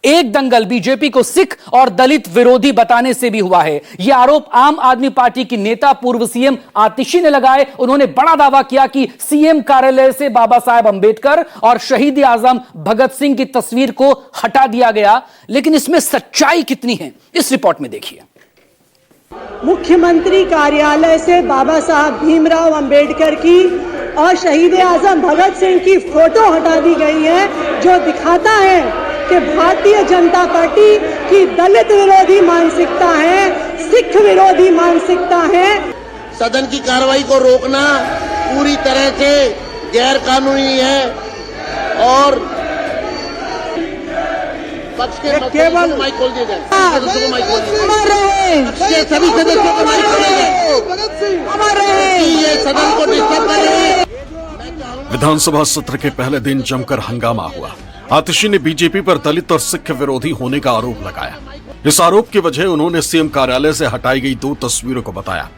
एक दंगल बीजेपी को सिख और दलित विरोधी बताने से भी हुआ है। यह आरोप आम आदमी पार्टी की नेता पूर्व सीएम आतिशी ने लगाए। उन्होंने बड़ा दावा किया कि सीएम कार्यालय से बाबा साहेब अंबेडकर और शहीद आजम भगत सिंह की तस्वीर को हटा दिया गया। लेकिन इसमें सच्चाई कितनी है, इस रिपोर्ट में देखिए। मुख्यमंत्री कार्यालय से बाबा साहब भीमराव अंबेडकर की और शहीद आजम भगत सिंह की फोटो हटा दी गई है, जो दिखाता है कि भारतीय जनता पार्टी की दलित विरोधी मानसिकता है, सिख विरोधी मानसिकता है। सदन की कार्रवाई को रोकना पूरी तरह से गैर कानूनी है और पक्ष के केवल माइक खोल दिया जाए, सदस्यों को माइक खोल दिया जाए, सभी सदस्यों को माइक खोल दिया जाए। ये सदन को डिस्टर्ब कर रहे हैं। विधानसभा सत्र के पहले दिन जमकर हंगामा हुआ। आतिशी ने बीजेपी पर दलित और सिख विरोधी होने का आरोप लगाया। इस आरोप की वजह उन्होंने सीएम कार्यालय से हटाई गई 2 तस्वीरों को बताया।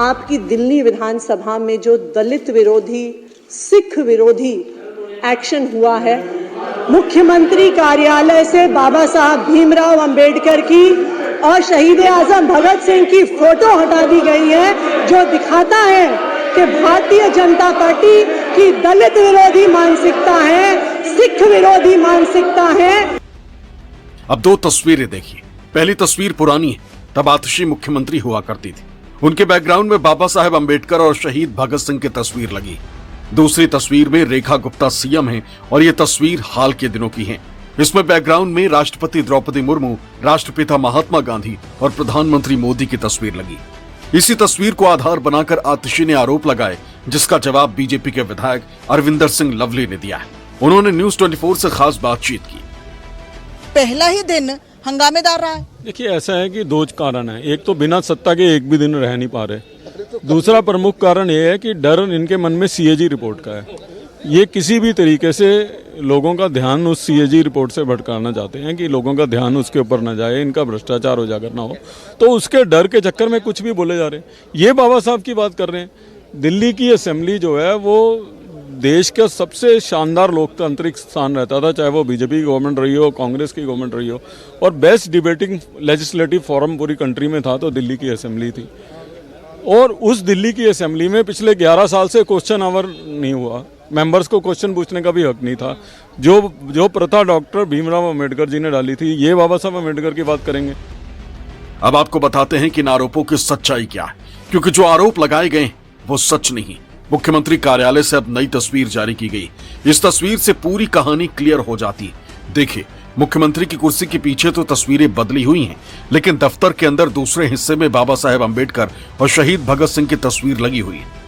आपकी दिल्ली विधानसभा में जो दलित विरोधी, सिख विरोधी एक्शन हुआ है, मुख्यमंत्री कार्यालय से बाबा साहब भीमराव अंबेडकर की और शहीद आजम भगत सिंह की फोटो हटा दी गई है, जो दिखाता है कि भारतीय जनता पार्टी की दलित विरोधी मानसिकता है, सिख विरोधी मानसिकता है। अब 2 तस्वीरें देखिए। पहली तस्वीर पुरानी है, तब आतिशी मुख्यमंत्री हुआ करती थी। उनके बैकग्राउंड में बाबा साहेब अंबेडकर और शहीद भगत सिंह की तस्वीर लगी। दूसरी तस्वीर में रेखा गुप्ता सीएम है और ये तस्वीर हाल के दिनों की है। इसमें बैकग्राउंड में राष्ट्रपति द्रौपदी मुर्मू, राष्ट्रपिता महात्मा गांधी और प्रधानमंत्री मोदी की तस्वीर लगी। इसी तस्वीर को आधार बनाकर आतिशी ने आरोप लगाए, जिसका जवाब बीजेपी के विधायक अरविंदर सिंह लवली ने दिया है। उन्होंने न्यूज 24 से खास बातचीत की। पहला ही दिन हंगामेदार रहा है। देखिए, ऐसा है कि 2 कारण है। एक तो बिना सत्ता के एक भी दिन रह नहीं पा रहे। दूसरा प्रमुख कारण ये है कि डर इनके मन में सीएजी रिपोर्ट का है। ये किसी भी तरीके से लोगों का ध्यान उस सीएजी रिपोर्ट से भटकाना चाहते हैं कि लोगों का ध्यान उसके ऊपर न जाए, इनका भ्रष्टाचार उजागर ना हो। तो उसके डर के चक्कर में कुछ भी बोले जा रहे हैं। ये बाबा साहब की बात कर रहे हैं। दिल्ली की असेंबली जो है वो देश का सबसे शानदार लोकतांत्रिक स्थान रहता था, चाहे वो बीजेपी की गवर्नमेंट रही हो, कांग्रेस की गवर्नमेंट रही हो, और बेस्ट डिबेटिंग लेजिस्लेटिव फोरम पूरी कंट्री में था तो दिल्ली की असेंबली थी। और उस दिल्ली की असेंबली में पिछले 11 साल से क्वेश्चन आवर नहीं हुआ। मेंबर्स को क्वेश्चन पूछने का भी हक नहीं था। जो प्रथा डॉक्टर भीमराव अंबेडकर जी ने डाली थी, ये बाबा साहब अंबेडकर की बात करेंगे। अब आपको बताते हैं कि इन आरोपों की सच्चाई क्या है, क्योंकि जो आरोप लगाए गए वो सच नहीं। मुख्यमंत्री कार्यालय से अब नई तस्वीर जारी की गई। इस तस्वीर से पूरी कहानी क्लियर हो जाती। देखिए, मुख्यमंत्री की कुर्सी के पीछे तो तस्वीरें बदली हुई हैं, लेकिन दफ्तर के अंदर दूसरे हिस्से में बाबा साहेब अंबेडकर और शहीद भगत सिंह की तस्वीर लगी हुई है।